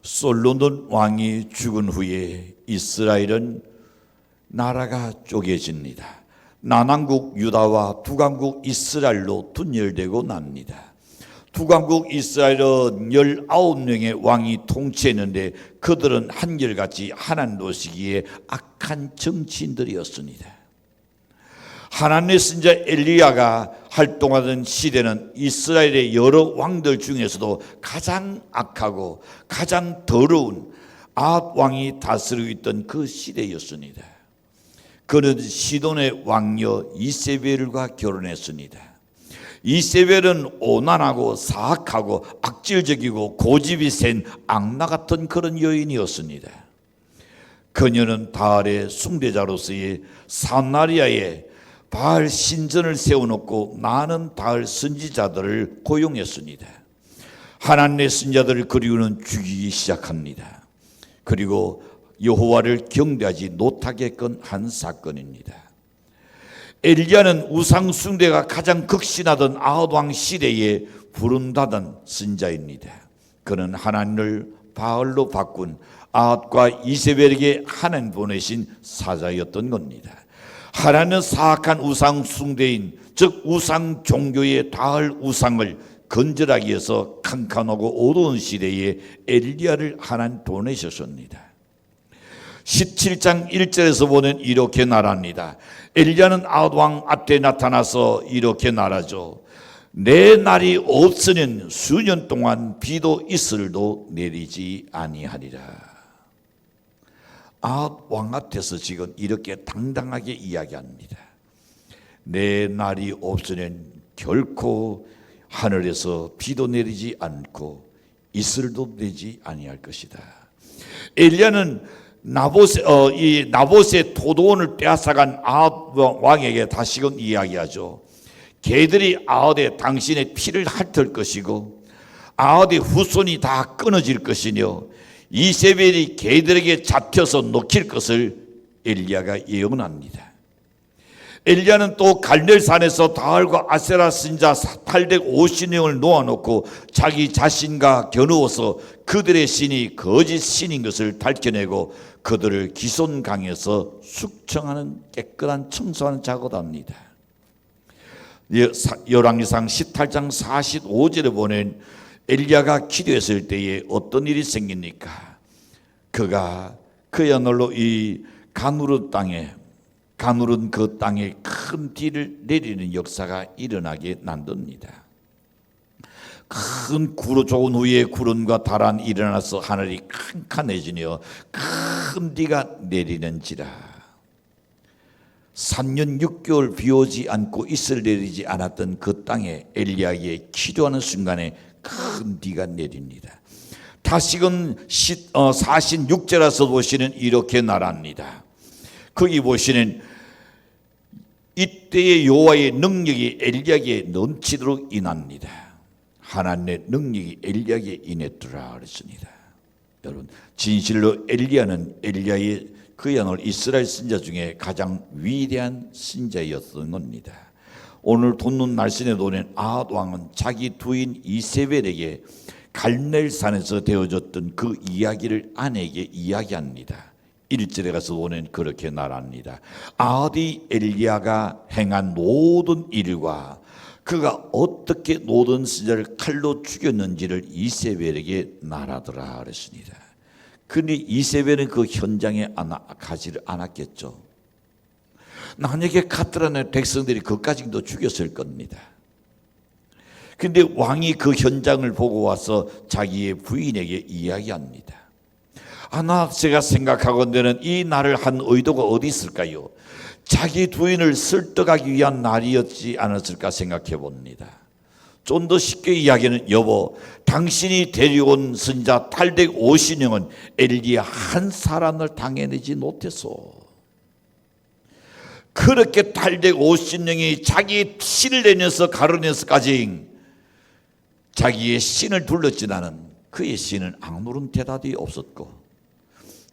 솔로몬 왕이 죽은 후에 이스라엘은 나라가 쪼개집니다. 남왕국 유다와 북왕국 이스라엘로 분열되고 납니다. 북왕국 이스라엘은 19명의 왕이 통치했는데 그들은 한결같이 하나님 보시기에 악한 정치인들이었습니다. 하나님의 선지자 엘리야가 활동하던 시대는 이스라엘의 여러 왕들 중에서도 가장 악하고 가장 더러운 아합 왕이 다스리고 있던 그 시대였습니다. 그는 시돈의 왕녀 이세벨과 결혼했습니다. 이세벨은 오난하고 사악하고 악질적이고 고집이 센 악마 같은 그런 여인이었습니다. 그녀는 바알의 숭배자로서의 사마리아에 바알 신전을 세워놓고 많은 바알 선지자들을 고용했습니다. 하나님의 선지자들을 그리고는 죽이기 시작합니다. 그리고 여호와를 경배하지 못하게끔 한 사건입니다. 엘리야는 우상 숭배가 가장 극심하던 아합 왕 시대에 부름받은 선지자입니다. 그는 하나님을 바알로 바꾼 아합과 이세벨에게 하나님 보내신 사자였던 겁니다. 하나님은 사악한 우상 숭배인 즉 우상 종교의 바알 우상을 건절하기 위해서 캄캄하고 어두운 시대에 엘리야를 하나님 보내셨습니다. 17장 1절에서 보면 이렇게 말합니다. 엘리야는 아합 왕 앞에 나타나서 이렇게 말하죠. 내 날이 없으면 수년 동안 비도 이슬도 내리지 아니하리라. 아합 왕 앞에서 지금 이렇게 당당하게 이야기합니다. 내 날이 없으면 결코 하늘에서 비도 내리지 않고 이슬도 내지 아니할 것이다. 엘리야는 나봇의 토도원을 빼앗아간 아합 왕에게 다시금 이야기하죠. 개들이 아합에 당신의 피를 핥을 것이고 아합의 후손이 다 끊어질 것이며 이세벨이 개들에게 잡혀서 놓칠 것을 엘리야가 예언합니다. 엘리야는 또 갈멜산에서 바알과 아세라 선지자 850명을 놓아놓고 자기 자신과 겨누어서 그들의 신이 거짓 신인 것을 밝혀내고 그들을 기손강에서 숙청하는 깨끗한 청소하는 작업을 합니다. 열왕기상 18장 45절에 보낸 엘리야가 기도했을 때에 어떤 일이 생깁니까? 그가 그야말로 이 가누르 그 땅에 큰 비를 내리는 역사가 일어나게 만듭니다. 큰 구름 좋은 후에 구름과 바람이 일어나서 하늘이 캄캄해지며 큰 비가 내리는지라. 3년 6개월 비 오지 않고 이슬 내리지 않았던 그 땅에 엘리야에게 기도하는 순간에 큰 비가 내립니다. 다시금 46절에서 보시는 이렇게 말합니다. 거기 보시는 이때의 여호와의 능력이 엘리야에게 넘치도록 임합니다. 하나님의 능력이 엘리야에게 임했더라 그랬습니다. 여러분 진실로 엘리야는 엘리야의 그야말로 이스라엘 선지자 중에 가장 위대한 선지자였던 겁니다. 오늘 본문 말씀에 보면 아합 왕은 자기 부인 이세벨에게 갈멜산에서 되어졌던 그 이야기를 아내에게 이야기합니다. 1절에 가서 보면 그렇게 말합니다. 아합이 엘리야가 행한 모든 일과 그가 어떻게 모든 선지자를 칼로 죽였는지를 이세벨에게 말하더라 그랬습니다. 그런데 이세벨은 그 현장에 가지를 않았겠죠. 만약에 갔더라면 백성들이 그까지도 죽였을 겁니다. 그런데 왕이 그 현장을 보고 와서 자기의 부인에게 이야기합니다. 제가 생각하건대는 이 날을 한 의도가 어디 있을까요? 자기 부인을 설득하기 위한 날이었지 않았을까 생각해 봅니다. 좀 더 쉽게 이야기하는 여보, 당신이 데려온 선지자 850명은 엘리야 한 사람을 당해내지 못했어. 그렇게 850명이 자기 신을 내면서 가로내서까지 자기의 신을 둘렀지만은 그의 신은 아무런 대답이 없었고,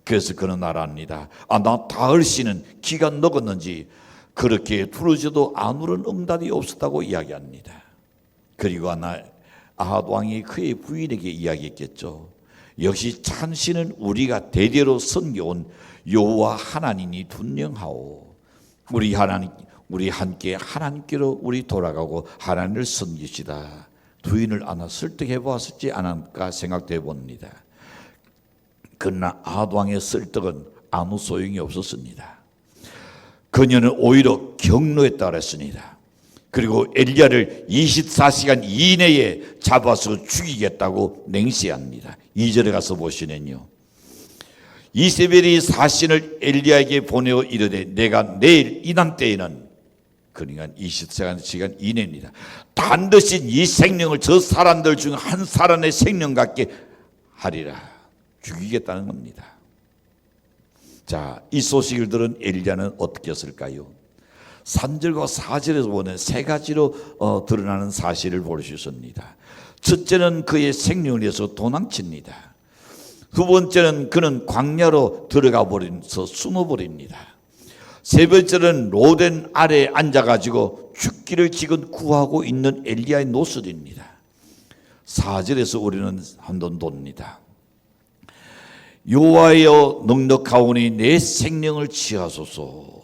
그래서 그는 말합니다. 나 다을 씨는 기가 녹았는지 그렇게 부르지도 아무런 응답이 없었다고 이야기합니다. 그리고 아합 왕이 그의 부인에게 이야기했겠죠. 역시 참신은 우리가 대대로 섬겨온 여호와 하나님이 분명하오. 우리 함께 하나님께로 우리 돌아가고 하나님을 섬기시다. 부인을 아나 설득해 보았을지 않을까 생각돼 봅니다. 그러나 아합왕의 설득은 아무 소용이 없었습니다. 그녀는 오히려 경로했다 그랬습니다. 그리고 엘리야를 24시간 이내에 잡아서 죽이겠다고 맹세합니다. 2절에 가서 보시면요, 이세벨이 사신을 엘리야에게 보내어 이르되 내가 내일 이남 때에는, 그러니까 24시간 이내입니다, 반드시 이 생명을 저 사람들 중 한 사람의 생명 같게 하리라. 죽이겠다는 겁니다. 자, 이 소식을 들은 엘리야는 어떻게 했을까요? 3절과 4절에서 보는 세 가지로 드러나는 사실을 볼 수 있습니다. 첫째는 그의 생명을 위해서 도망칩니다. 두 번째는 그는 광야로 들어가 버려서 숨어버립니다. 세 번째는 로덴 아래에 앉아가지고 죽기를 지금 구하고 있는 엘리야의 모습입니다. 4절에서 우리는 한번 돕니다. 여호와여 넉넉하오니 내 생명을 취하소서.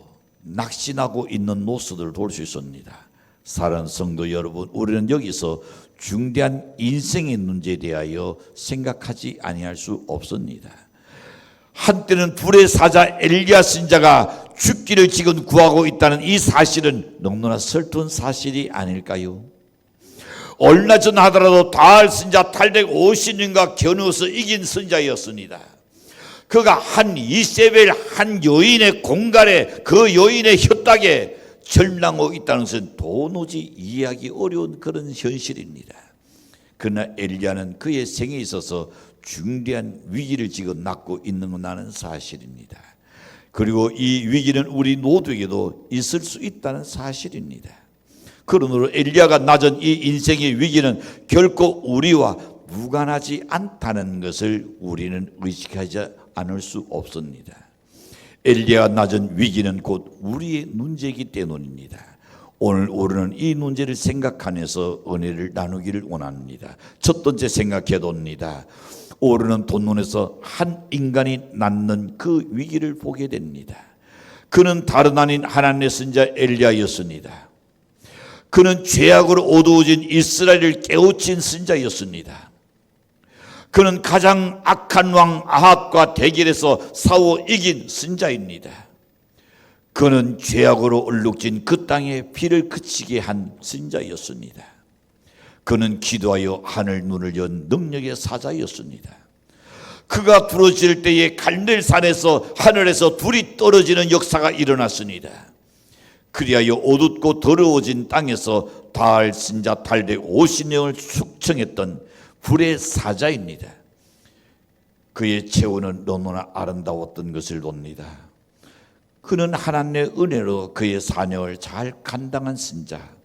낙심하고 있는 모습을 볼 수 있습니다. 사랑하는 성도 여러분, 우리는 여기서 중대한 인생의 문제에 대하여 생각하지 아니할 수 없습니다. 한때는 불의 사자 엘리야 선지자가 죽기를 지금 구하고 있다는 이 사실은 너무나 설픈 사실이 아닐까요? 얼마 전 하더라도 바알 선지자 850년과 겨누어서 이긴 선지자였습니다. 그가 한 이세벨 한 여인의 공갈에, 그 여인의 혈당에 절망하고 있다는 것은 도무지 이해하기 어려운 그런 현실입니다. 그러나 엘리야는 그의 생에 있어서 중대한 위기를 지금 낳고 있는 것은 사실입니다. 그리고 이 위기는 우리 모두에게도 있을 수 있다는 사실입니다. 그러므로 엘리야가 낮은 이 인생의 위기는 결코 우리와 무관하지 않다는 것을 우리는 의식하지 않을 수 없습니다. 엘리야가 낮은 위기는 곧 우리의 문제이기 때문입니다. 오늘 우리는 이 문제를 생각하면서 은혜를 나누기를 원합니다. 첫 번째 생각해 봅니다. 오르는 돈문에서 한 인간이 낳는 그 위기를 보게 됩니다. 그는 다른 아닌 하나님의 선지자 엘리야였습니다. 그는 죄악으로 어두워진 이스라엘을 깨우친 선지자였습니다. 그는 가장 악한 왕 아합과 대결해서 싸워 이긴 선지자입니다. 그는 죄악으로 얼룩진 그 땅에 피를 그치게 한 선지자였습니다. 그는 기도하여 하늘 눈을 연 능력의 사자였습니다. 그가 부러질 때에 갈멜산에서 하늘에서 불이 떨어지는 역사가 일어났습니다. 그리하여 어둡고 더러워진 땅에서 바알 선지자 850명을 숙청했던 불의 사자입니다. 그의 체온은 너무나 아름다웠던 것을 봅니다. 그는 하나님의 은혜로 그의 사명을 잘 감당한 선지자.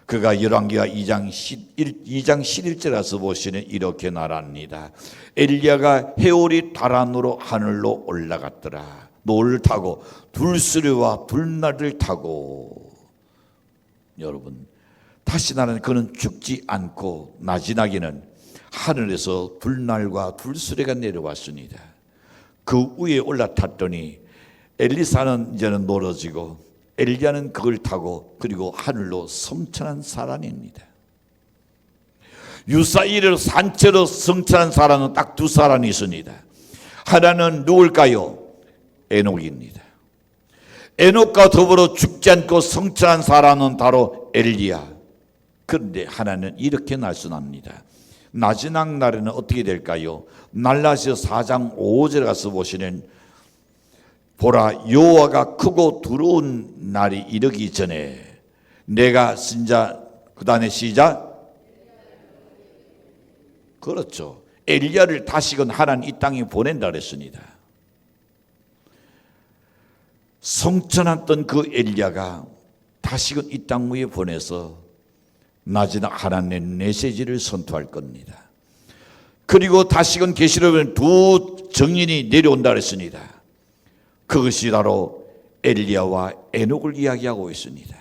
그가 열왕기하 2장 11절에서 보시면 이렇게 말합니다. 엘리야가 해오리 다란으로 하늘로 올라갔더라. 노를 타고 불수레와 불날을 타고. 여러분, 다시 나는 그는 죽지 않고 나지나기는 하늘에서 불날과 불수레가 내려왔습니다. 그 위에 올라탔더니 엘리사는 이제는 멀어지고 엘리야는 그걸 타고 그리고 하늘로 성천한 사람입니다. 유사일로 산채로 성천한 사람은 딱 두 사람이 있습니다. 하나는 누굴까요? 에녹입니다. 에녹과 더불어 죽지 않고 성천한 사람은 바로 엘리야. 그런데 하나는 이렇게 날씬합니다. 마지막 날에는 어떻게 될까요? 말라기서 4장 5절에 가서 보시면 보라, 여호와가 크고 두려운 날이 이르기 전에 내가 선지자, 그 다음에 시작, 그렇죠, 엘리야를 다시금 하나님 이 땅에 보낸다 그랬습니다. 성천했던 그 엘리야가 다시금 이 땅 위에 보내서 마지막 하나님의 메시지를 선포할 겁니다. 그리고 다시금 계시록에는 두 정인이 내려온다 그랬습니다. 그것이 바로 엘리야와 에녹을 이야기하고 있습니다.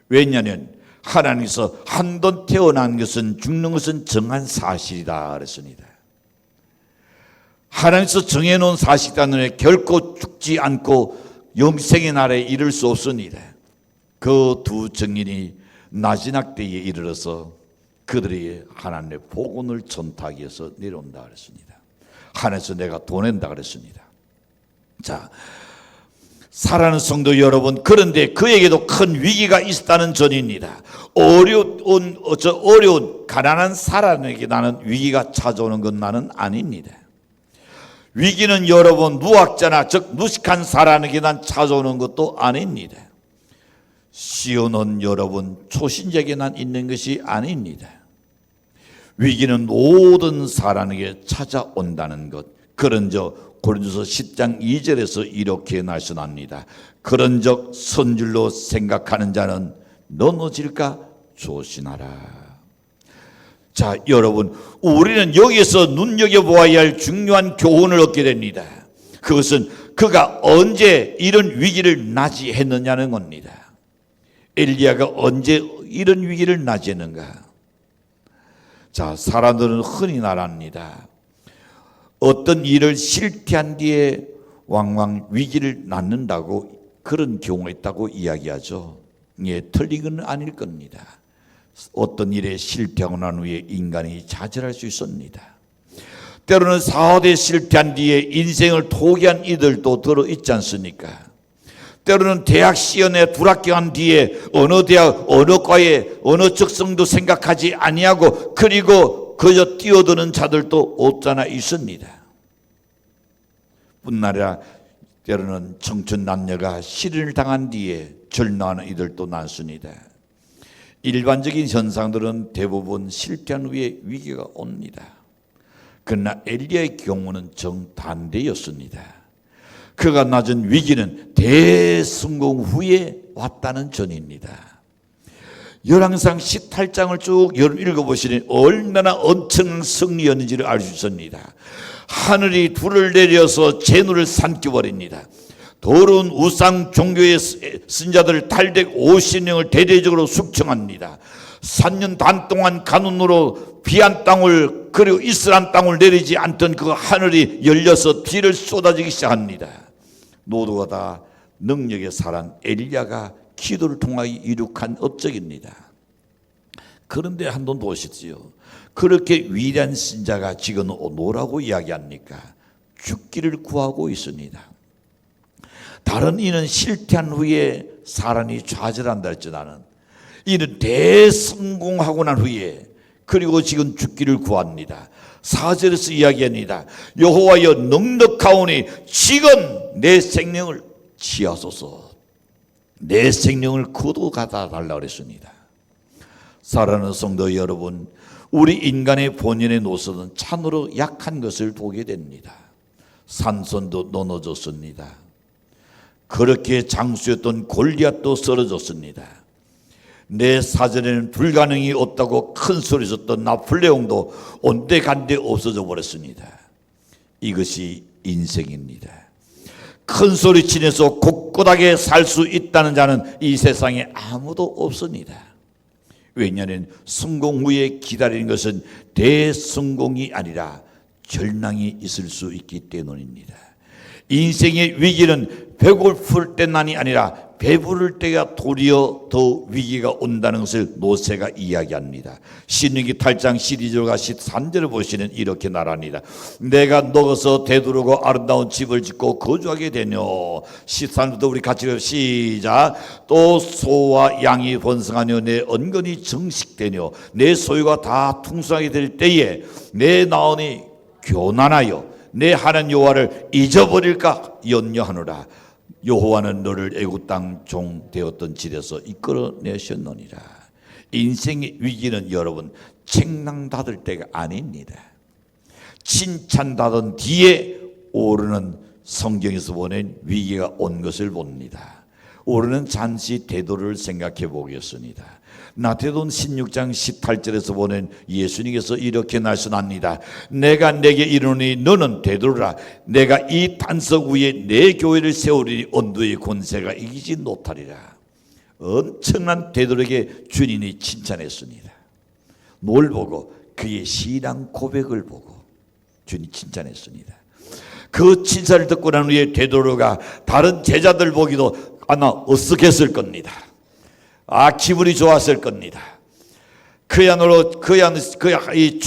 왜냐하면 하나님께서 한 번 태어난 것은 죽는 것은 정한 사실이다 그랬습니다. 하나님께서 정해놓은 사식단에 결코 죽지 않고 영생의 날에 이를 수 없습니다. 그 두 증인이 마지막 때에 이르러서 그들이 하나님의 복음을 전파하기 위해서 내려온다 그랬습니다. 하나님께서 내가 도낸다 그랬습니다. 자, 사랑하는 성도 여러분, 그런데 그에게도 큰 위기가 있다는 전입니다. 어려운 가난한 사람에게 나는 위기가 찾아오는 건 나는 아닙니다. 위기는 여러분 무학자나 즉 무식한 사람에게 난 찾아오는 것도 아닙니다. 시온은 여러분 초신자에게 난 있는 것이 아닙니다. 위기는 모든 사람에게 찾아온다는 것. 그런즉 고린도서 10장 2절에서 이렇게 말씀합니다. 그런즉 선줄로 생각하는 자는 넘어질까 조심하라. 자, 여러분, 우리는 여기서 눈여겨보아야 할 중요한 교훈을 얻게 됩니다. 그것은 그가 언제 이런 위기를 맞이했느냐는 겁니다. 엘리야가 언제 이런 위기를 맞이했는가? 자, 사람들은 흔히 말합니다. 어떤 일을 실패한 뒤에 왕왕 위기를 낳는다고 그런 경우가 있다고 이야기하죠. 예, 틀린 건 아닐 겁니다. 어떤 일에 실패하고 난 후에 인간이 좌절할 수 있습니다. 때로는 사업에 실패한 뒤에 인생을 포기한 이들도 들어있지 않습니까? 때로는 대학 시험에 불합격한 뒤에 어느 대학, 어느 과에, 어느 적성도 생각하지 아니하고 그리고 그저 뛰어드는 자들도 없잖아 있습니다. 뿐 아니라 때로는 청춘 남녀가 실현을 당한 뒤에 절망하는 이들도 많습니다. 일반적인 현상들은 대부분 실패한 후에 위기가 옵니다. 그러나 엘리야의 경우는 정반대였습니다. 그가 맞은 위기는 대성공 후에 왔다는 전입니다. 열왕상 18장을 쭉 읽어보시니 얼마나 엄청난 승리였는지를 알 수 있습니다. 하늘이 불을 내려서 재물을 삼켜버립니다. 더러운 우상 종교의 신자들 850명을 대대적으로 숙청합니다. 3년 반 동안 가뭄으로 비한 땅을 그리고 이슬한 땅을 내리지 않던 그 하늘이 열려서 비를 쏟아지기 시작합니다. 모두가 다 능력의 사람 엘리야가 기도를 통하여 이룩한 업적입니다. 그런데 한번 보십시오. 그렇게 위대한 신자가 지금 뭐라고 이야기합니까? 죽기를 구하고 있습니다. 다른 이는 실패한 후에 사람이 좌절한다 했지만은 이는 대성공하고 난 후에 그리고 지금 죽기를 구합니다. 4절에서 이야기합니다. 여호와여 넉넉하오니 지금 내 생명을 취하소서. 내 생명을 거둬가다 달라 그랬습니다. 사랑하는 성도 여러분, 우리 인간의 본연의 노선은 참으로 약한 것을 보게 됩니다. 삼손도 넘어졌습니다. 그렇게 장수였던 골리앗도 쓰러졌습니다. 내 사전에는 불가능이 없다고 큰 소리 쳤던 나폴레옹도 온데간데 없어져 버렸습니다. 이것이 인생입니다. 큰 소리 치면서 곳곳하게 살 수 있다는 자는 이 세상에 아무도 없습니다. 왜냐하면 성공 후에 기다리는 것은 대성공이 아니라 절망이 있을 수 있기 때문입니다. 인생의 위기는 배고플 때만이 아니라 배부를 때가 도리어 더 위기가 온다는 것을 모세가 이야기합니다. 신명기 8장 12절과 13절을 보시면 이렇게 말합니다. 내가 먹어서 되두르고 아름다운 집을 짓고 거주하게 되뇨. 13절도 우리 같이 시작. 또 소와 양이 번성하뇨. 내 언근이 정식되뇨. 내 소유가 다 풍성하게 될 때에 내 나원이 교만하여 내 하나님 여호와를 잊어버릴까 염려하노라. 여호와는 너를 애굽 땅 종 되었던 집에서 이끌어내셨느니라. 인생의 위기는 여러분 책망받을 때가 아닙니다. 칭찬받은 뒤에 오르는 성경에서 보낸 위기가 온 것을 봅니다. 오르는 잠시 대도를 생각해 보겠습니다. 나태돈 16장 18절에서 보낸 예수님께서 이렇게 말씀합니다. 내가 내게 이르노니 너는 되돌아라. 내가 이 단석 위에 내 교회를 세우리니 언도의 권세가 이기지 못하리라. 엄청난 되돌에게 주님이 칭찬했습니다. 뭘 보고? 그의 신앙 고백을 보고 주님이 칭찬했습니다. 그 친사를 듣고 난 후에 베드로가 다른 제자들 보기도 아마 어색했을 겁니다. 기분이 좋았을 겁니다. 그야말로 이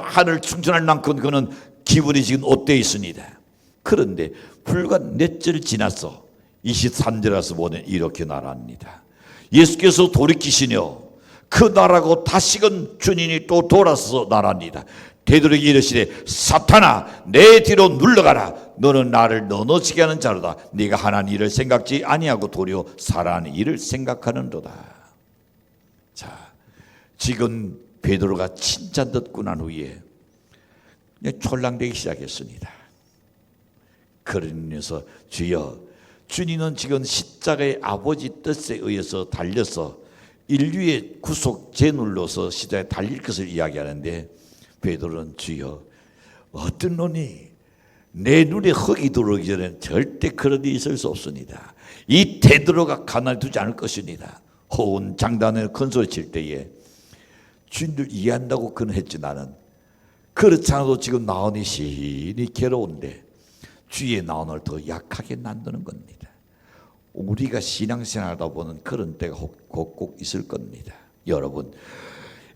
하늘 충천할 만큼 그는 기분이 지금 업되어 있습니다. 그런데 불과 넷째를 지나서 23절 와서 보면 이렇게 말합니다. 예수께서 돌이키시며 그 나라고 다시금 주님이 또 돌아서 나랍니다. 베드로에게 이르시되 사탄아 내 뒤로 물러가라. 너는 나를 넘어지게 하는 자로다. 네가 하나님 일을 생각지 아니하고 도리어 사람의 일을 생각하는도다. 자, 지금 베드로가 칭찬 듣고 난 후에 촐랑대기 시작했습니다. 그러면서 주여, 주님은 지금 십자가의 아버지 뜻에 의해서 달려서 인류의 구속 제물로서 십자가에 달릴 것을 이야기하는데, 베드로는 주여, 어떤 놈이 내 눈에 흙이 들어오기 전에 절대 그런 일이 있을 수 없습니다. 이 베드로가 가만히 두지 않을 것입니다. 호운 장단에 큰 소리 칠 때에 주님들 이해한다고 그는 했지. 나는 그렇지 않아도 지금 나온이 시인이 괴로운데 주의 나온을 더 약하게 만드는 겁니다. 우리가 신앙생활하다 보는 그런 때가 꼭 있을 겁니다. 여러분,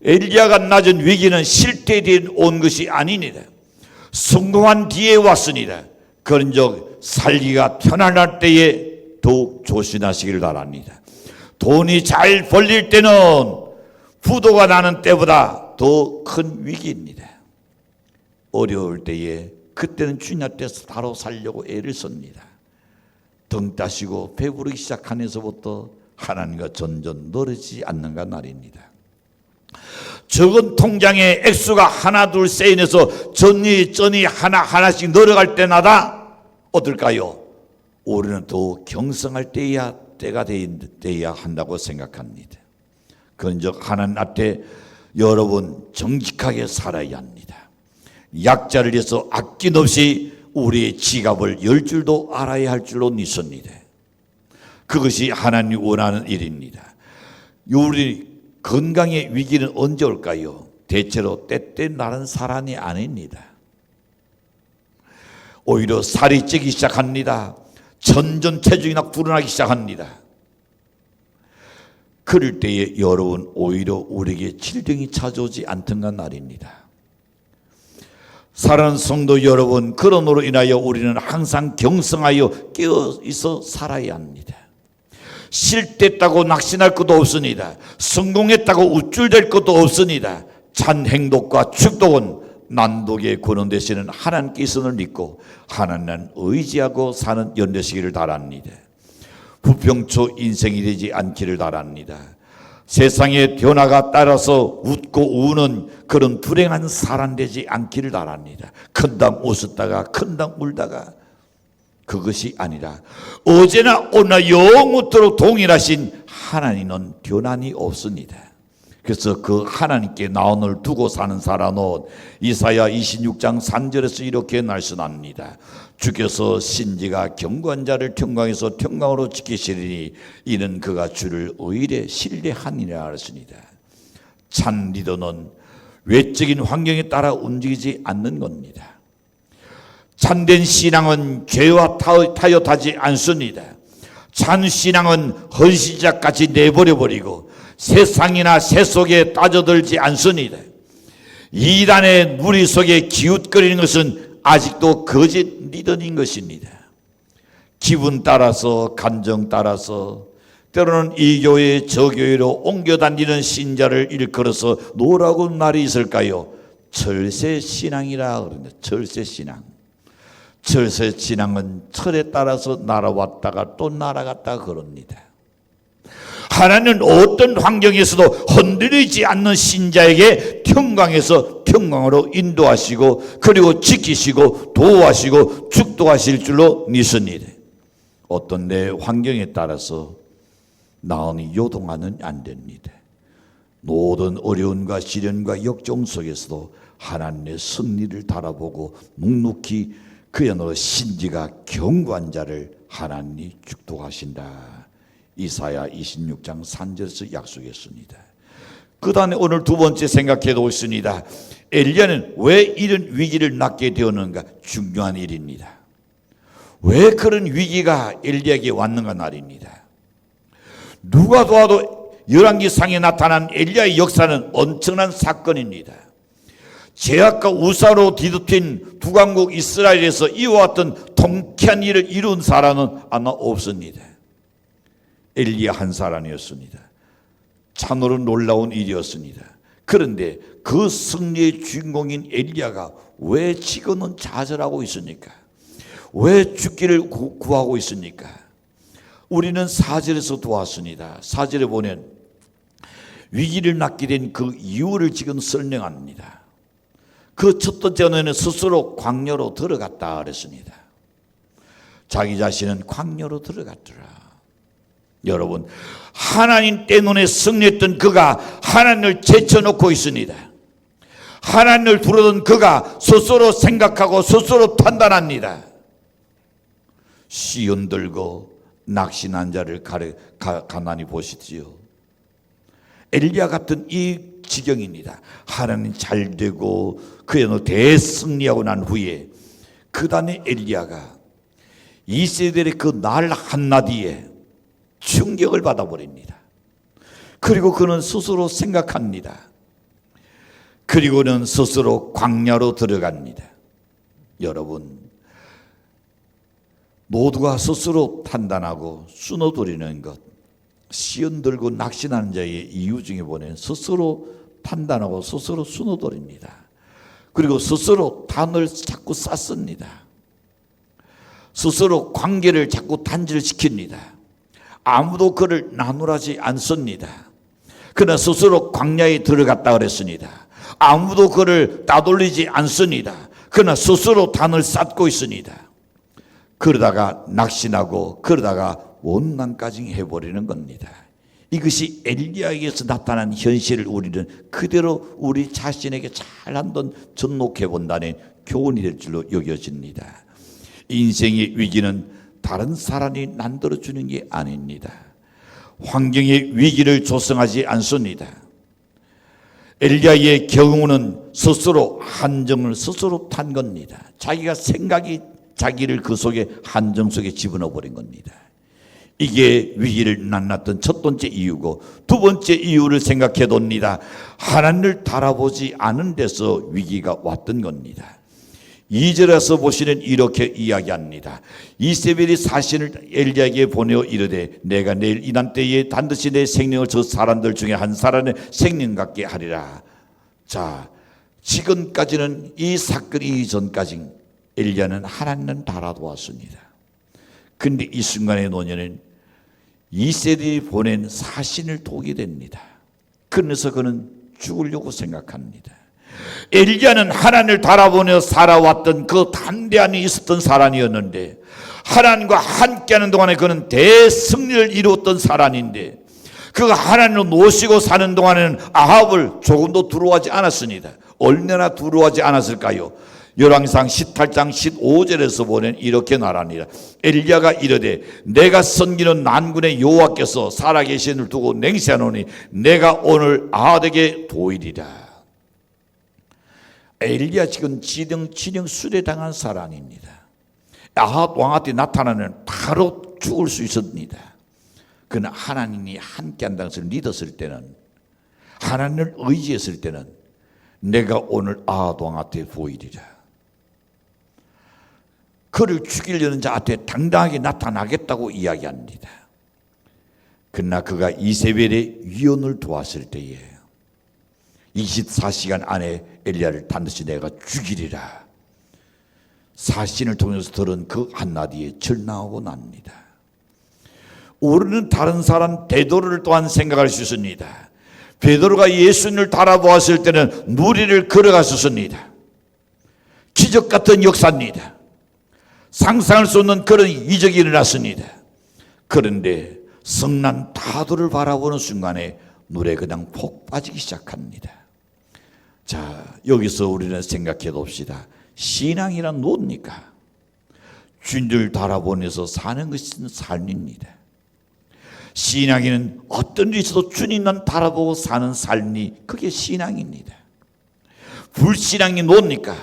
엘리야가 낮은 위기는 실태 뒤에 온 것이 아닙니다. 성공한 뒤에 왔습니다. 그런즉 살기가 편안할 때에 더욱 조심하시기를 바랍니다. 돈이 잘 벌릴 때는 부도가 나는 때보다 더 큰 위기입니다. 어려울 때에 그때는 주님 앞에서 바로 살려고 애를 씁니다. 등 따시고 배부르기 시작하면서부터 하나님과 점점 멀어지지 않는가 말입니다. 적은 통장의 액수가 하나 둘 세인해서 전이 하나씩 늘어갈 때마다 어떨까요? 우리는 더 경성할 때가 돼야 한다고 생각합니다. 그런즉 하나님 앞에 여러분 정직하게 살아야 합니다. 약자를 위해서 아낌없이 우리의 지갑을 열 줄도 알아야 할 줄로 믿습니다. 그것이 하나님이 원하는 일입니다. 우리 건강의 위기는 언제 올까요? 대체로 때때 나는 사람이 아닙니다. 오히려 살이 찌기 시작합니다. 점점 체중이 불어나기 시작합니다. 그럴 때에 여러분, 오히려 우리에게 질병이 찾아오지 않던가 말입니다. 사랑하는 성도 여러분, 그런으로 인하여 우리는 항상 경성하여 깨어있어 살아야 합니다. 실패했다고 낙심할 것도 없습니다. 성공했다고 우쭐댈 것도 없습니다. 참 행복과 축복은 난독의 근원 되시는 하나님께 있음을 믿고 하나님을 의지하고 사는 연되시기를 바랍니다. 부평초 인생이 되지 않기를 바랍니다. 세상의 변화가 따라서 웃고 우는 그런 불행한 사람 되지 않기를 바랍니다. 큰담 웃었다가 큰담 울다가, 그것이 아니라 어제나 오늘 영원토록 동일하신 하나님은 변함이 없습니다. 그래서 그 하나님께 나온을 두고 사는 사람은 이사야 26장 3절에서 이렇게 말씀합니다. 주께서 신지가 경고한 자를 평강에서 평강으로 지키시리니 이는 그가 주를 의뢰 신뢰하니라 하셨습니다. 참 리더는 외적인 환경에 따라 움직이지 않는 겁니다. 참된 신앙은 죄와 타협하지 않습니다. 참 신앙은 헌신자까지 내버려버리고 세상이나 세속에 빠져들지 않습니다. 이단의 무리 속에 기웃거리는 것은 아직도 거짓 리더인 것입니다. 기분 따라서, 감정 따라서, 때로는 이 교회 저 교회로 옮겨 다니는 신자를 일컬어서 뭐라고 말이 있을까요? 철새신앙이라 그럽니다. 철새신앙. 철새신앙은 철에 따라서 날아왔다가 또 날아갔다가 그럽니다. 하나님은 어떤 환경에서도 흔들리지 않는 신자에게 평강에서 평강으로 인도하시고 그리고 지키시고 도우하시고 축복하실 줄로 믿습니다. 어떤 내 환경에 따라서 나음이 요동하는 안 됩니다. 모든 어려움과 시련과 역경 속에서도 하나님의 승리를 바라보고 묵묵히 그야말로 신지가 경고한 자를 하나님이 축복하신다. 이사야 26장 3절에서 약속했습니다. 그 다음에 오늘 두 번째 생각해 보겠습니다. 엘리야는 왜 이런 위기를 맞게 되었는가? 중요한 일입니다. 왜 그런 위기가 엘리야에게 왔는가 말입니다. 누가 도와도 열왕기상에 나타난 엘리야의 역사는 엄청난 사건입니다. 제약과 우사로 뒤덮인 북왕국 이스라엘에서 이와 같은 통쾌한 일을 이룬 사람은 아마 없습니다. 엘리야 한 사람이었습니다. 참으로 놀라운 일이었습니다. 그런데 그 승리의 주인공인 엘리야가 왜 지금은 좌절하고 있습니까? 왜 죽기를 구하고 있습니까? 우리는 4절에서 보았습니다. 4절에 보면 위기를 맞게 된 그 이유를 지금 설명합니다. 그 첫 번째는 스스로 광야로 들어갔다 그랬습니다. 자기 자신은 광야로 들어갔더라. 여러분, 하나님 때문에 승리했던 그가 하나님을 제쳐놓고 있습니다. 하나님을 부르던 그가 스스로 생각하고 스스로 판단합니다. 시온 들고 낙심한 자를 가만히 보시지요. 엘리야 같은 이 지경입니다. 하나님 잘 되고 그의 대승리하고 난 후에 그 다음에 엘리야가 이세벨의 그 날 한마디에 충격을 받아버립니다. 그리고 그는 스스로 생각합니다. 그리고는 스스로 광야로 들어갑니다. 여러분, 모두가 스스로 판단하고 수놓들이는 것, 시험 들고 낙심하는 자의 이유 중에 보면 스스로 판단하고 스스로 수놓들입니다. 그리고 스스로 단을 자꾸 쌓습니다. 스스로 관계를 자꾸 단절시킵니다. 아무도 그를 나누라지 않습니다. 그러나 스스로 광야에 들어갔다 그랬습니다. 아무도 그를 따돌리지 않습니다. 그러나 스스로 단을 쌓고 있습니다. 그러다가 낙심하고 그러다가 원망까지 해버리는 겁니다. 이것이 엘리야에게서 나타난 현실을 우리는 그대로 우리 자신에게 잘 한번 접목해 본다는 교훈이 될 줄로 여겨집니다. 인생의 위기는 다른 사람이 만들어주는 게 아닙니다. 환경의 위기를 조성하지 않습니다. 엘리야의 경우는 스스로 한정을 스스로 탄 겁니다. 자기가 생각이 자기를 그 속에 한정 속에 집어넣어 버린 겁니다. 이게 위기를 만났던 첫 번째 이유고, 두 번째 이유를 생각해 봅니다. 하나님을 바라보지 않은 데서 위기가 왔던 겁니다. 2절에서 보시는 이렇게 이야기합니다. 이세벨이 사신을 엘리야에게 보내어 이르되 내가 내일 이난 때에 반드시 내 생명을 저 사람들 중에 한 사람의 생명 같게 하리라. 자, 지금까지는 이 사건이 이전까지 엘리야는 하나님을 바라보았습니다. 근데 이 순간의 노년은 이세벨이 보낸 사신을 보게 됩니다. 그래서 그는 죽으려고 생각합니다. 엘리야는 하나님을 바라보며 살아왔던 그 담대함이 있었던 사람이었는데, 하나님과 함께하는 동안에 그는 대승리를 이루었던 사람인데, 그가 하나님을 모시고 사는 동안에는 아합을 조금도 두려워하지 않았습니다. 얼마나 두려워하지 않았을까요? 열왕기상 18장 15절에서 보면 이렇게 말합니다. 엘리야가 이르되 내가 섬기는 난군의 여호와께서 살아계신을 두고 맹세하노니 내가 오늘 아합에게 보이리라. 엘리야 지금 진영 수레당한 사람입니다. 아합 왕한테 나타나면 바로 죽을 수 있습니다. 그러나 하나님이 함께한다는 것을 믿었을 때는, 하나님을 의지했을 때는 내가 오늘 아합 왕한테 보이리라. 그를 죽이려는 자한테 당당하게 나타나겠다고 이야기합니다. 그러나 그가 이세벨의 위언을 도왔을 때에 24시간 안에 엘리야를 반드시 내가 죽이리라. 사신을 통해서 들은 그 한마디에 절망하고 납니다. 우리는 다른 사람 베드로를 또한 생각할 수 있습니다. 베드로가 예수님을 바라보았을 때는 무리를 걸어갔었습니다. 기적 같은 역사입니다. 상상할 수 없는 그런 이적이 일어났습니다. 그런데 성난 파도를 바라보는 순간에 물에 그냥 폭 빠지기 시작합니다. 자, 여기서 우리는 생각해 봅시다. 신앙이란 뭡니까? 주님을 바라보면서 사는 것은 삶입니다. 신앙에는 어떤 일이 있어도 주님만 바라보고 사는 삶이 그게 신앙입니다. 불신앙이 뭡니까?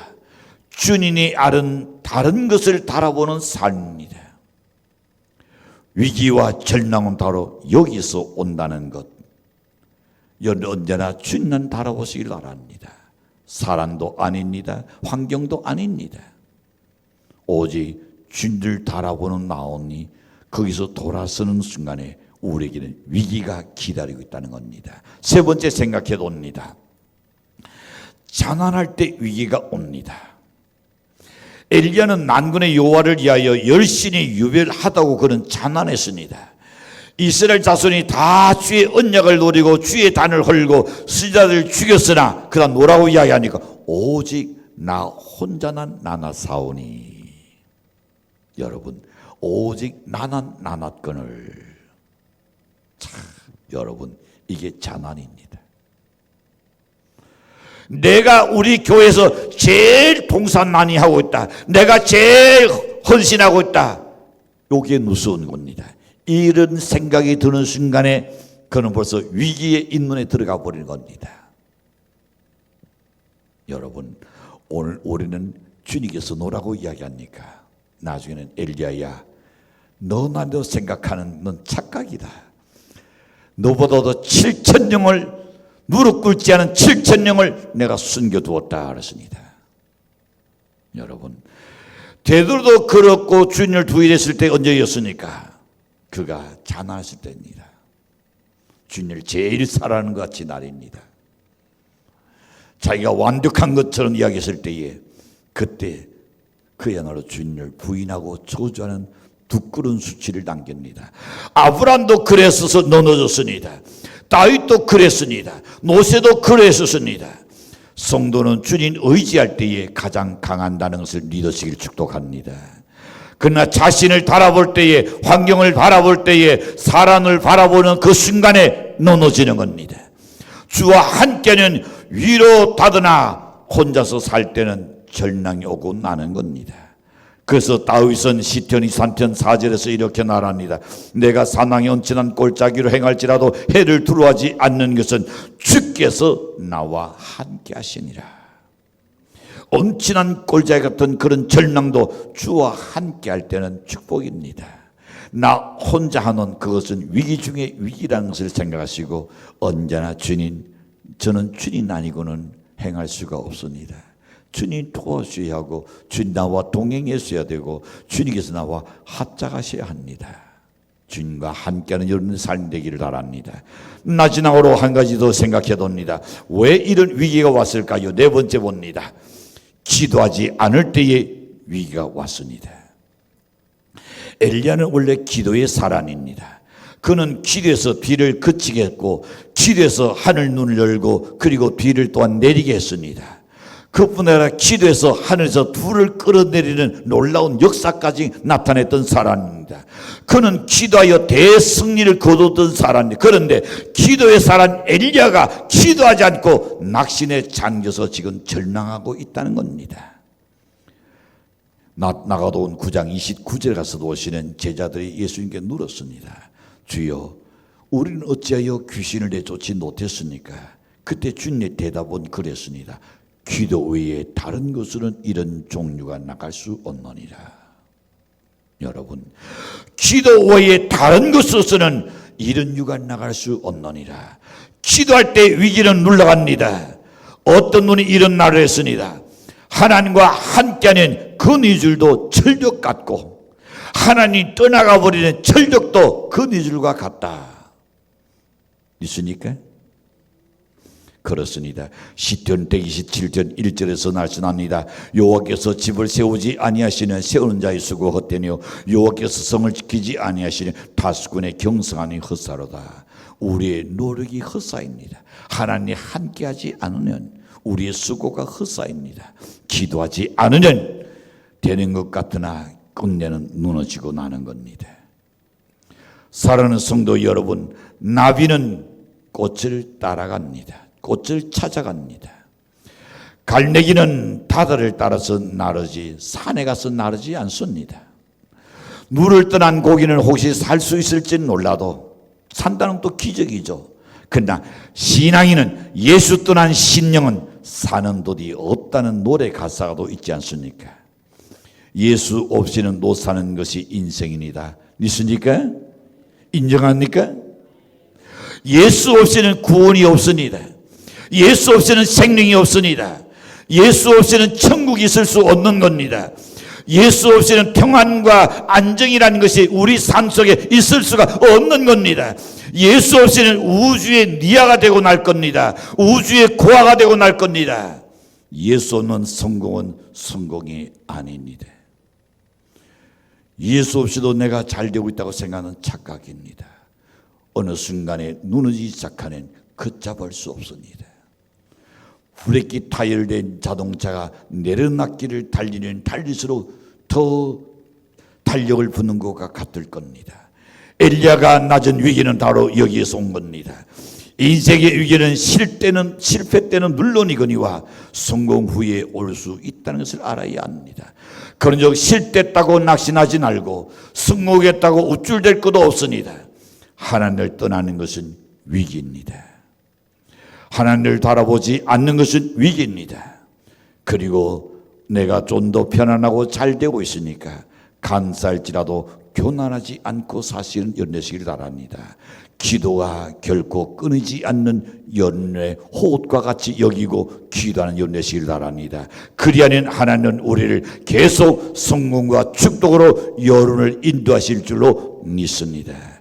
주님이 아는 다른 것을 바라보는 삶입니다. 위기와 절망은 바로 여기서 온다는 것. 언제나 주님은 바라보시길 바랍니다. 사람도 아닙니다. 환경도 아닙니다. 오직 주님을 바라보는 마음이 거기서 돌아서는 순간에 우리에게는 위기가 기다리고 있다는 겁니다. 세 번째 생각해 봅니다. 자난할 때 위기가 옵니다. 엘리야는 난군의 여호와를 위하여 열심히 유별하다고 그는 자난했습니다. 이스라엘 자손이 다 주의 언약을 노리고 주의 단을 헐고 선지자들을 죽였으나 그다음 뭐라고 이야기하니까 오직 나 혼자만 나나사오니. 여러분, 오직 나낫거늘. 참, 여러분, 이게 자난입니다. 내가 우리 교회에서 제일 봉사 많이 하고 있다. 내가 제일 헌신하고 있다. 이게 무서운 겁니다. 이런 생각이 드는 순간에 그는 벌써 위기의 인문에 들어가 버리는 겁니다. 여러분, 오늘 우리는 주님께서 노라고 이야기합니까? 나중에는 엘리야야, 너나도 생각하는 넌 착각이다. 너보다도 7,000명을 무릎 꿇지 않은 7,000명을 내가 숨겨두었다 그랬습니다. 여러분, 베드로도 그렇고 주님을 부인했을 때 언제였습니까? 그가 자난했을 때입니다. 주님을 제일 사랑하는 것 같이 날입니다. 자기가 완벽한 것처럼 이야기했을 때에 그때 그야말로 주님을 부인하고 저주하는 부끄러운 수치를 남깁니다. 아브람도 그랬어서 넘어졌습니다. 다윗도 그랬습니다. 모세도 그랬었습니다. 성도는 주님 의지할 때에 가장 강한다는 것을 믿으시길 축복합니다. 그러나 자신을 바라볼 때에, 환경을 바라볼 때에, 사람을 바라보는 그 순간에 넘어지는 겁니다. 주와 함께는 위로 받으나 혼자서 살 때는 절망이 오고 나는 겁니다. 그래서 다윗은 시편 23편 4절에서 이렇게 말합니다. 내가 사망의 언친한 골짜기로 행할지라도 해를 두려워하지 않는 것은 주께서 나와 함께 하시니라. 언친한 골짜기 같은 그런 절망도 주와 함께 할 때는 축복입니다. 나 혼자 하는 그것은 위기 중에 위기라는 것을 생각하시고 언제나 주님, 저는 주님 아니고는 행할 수가 없습니다. 주님 도와주셔야 하고 주님 나와 동행했어야 되고 주님께서 나와 합작하셔야 합니다. 주님과 함께하는 여러분의 삶 되기를 바랍니다. 마지막으로 한 가지 더 생각해 봅니다. 왜 이런 위기가 왔을까요? 네 번째 봅니다. 기도하지 않을 때에 위기가 왔습니다. 엘리야는 원래 기도의 사람입니다. 그는 기도해서 비를 그치게 했고 기도해서 하늘 눈을 열고 그리고 비를 또한 내리게 했습니다. 그뿐 아니라 기도해서 하늘에서 불을 끌어내리는 놀라운 역사까지 나타냈던 사람입니다. 그는 기도하여 대승리를 거뒀던 사람입니다. 그런데 기도의 사람 엘리야가 기도하지 않고 낙심에 잠겨서 지금 절망하고 있다는 겁니다. 나가도온 9장 29절 가서도 오시는 제자들이 예수님께 물었습니다. 주여, 우리는 어찌하여 귀신을 내쫓지 못했습니까? 그때 주님의 대답은 그랬습니다. 기도 외에 다른 것으로는 이런 종류가 나갈 수 없느니라. 여러분, 기도 외에 다른 것으로서는 이런 유가 나갈 수 없느니라. 기도할 때 위기는 물러갑니다. 어떤 분이 이런 말을 했습니다. 하나님과 함께하는 그네줄도 철벽 같고 하나님이 떠나가 버리는 철벽도 그네줄과 같다. 있습니까? 그렇습니다. 시편 127편 1절에서 말씀합니다. 여호와께서 집을 세우지 아니하시는 세우는 자의 수고 헛되뇨 여호와께서 성을 지키지 아니하시는 다수군의 경성하니 헛사로다. 우리의 노력이 헛사입니다. 하나님이 함께하지 않으면 우리의 수고가 헛사입니다. 기도하지 않으면 되는 것 같으나 끝내는 무너지고 나는 겁니다. 사랑하는 성도 여러분, 나비는 꽃을 따라갑니다. 꽃을 찾아갑니다. 갈매기는 바다를 따라서 나르지 산에 가서 나르지 않습니다. 물을 떠난 고기는 혹시 살 수 있을지 몰라도 산다는 또 기적이죠. 그러나 신앙인은 예수 떠난 신령은 사는 도리 없다는 노래 가사도 있지 않습니까? 예수 없이는 못 사는 것이 인생입니다. 믿습니까? 인정합니까? 예수 없이는 구원이 없습니다. 예수 없이는 생명이 없습니다. 예수 없이는 천국이 있을 수 없는 겁니다. 예수 없이는 평안과 안정이라는 것이 우리 삶 속에 있을 수가 없는 겁니다. 예수 없이는 우주의 니아가 되고 날 겁니다. 우주의 고아가 되고 날 겁니다. 예수 없는 성공은 성공이 아닙니다. 예수 없이도 내가 잘 되고 있다고 생각하는 착각입니다. 어느 순간에 무너지기 시작하는 걷잡을 수 없습니다. 브레이크 타이어된 자동차가 내려놨기를 달릴수록 더 탄력을 붙는 것과 같을 겁니다. 엘리야가 낮은 위기는 바로 여기에서 온 겁니다. 인생의 위기는 실패 때는 물론이거니와 성공 후에 올 수 있다는 것을 알아야 합니다. 그런즉 실패했다고 낙심하지 말고 성공했다고 우쭐댈 것도 없습니다. 하나님을 떠나는 것은 위기입니다. 하나님을 바라보지 않는 것은 위기입니다. 그리고 내가 좀 더 편안하고 잘 되고 있으니까 감사할지라도 교만하지 않고 사실은 연례시기를 바랍니다. 기도가 결코 끊이지 않는 연례 호흡과 같이 여기고 기도하는 연례시기를 바랍니다. 그리하면 하나님은 우리를 계속 성공과 축복으로 여론을 인도하실 줄로 믿습니다.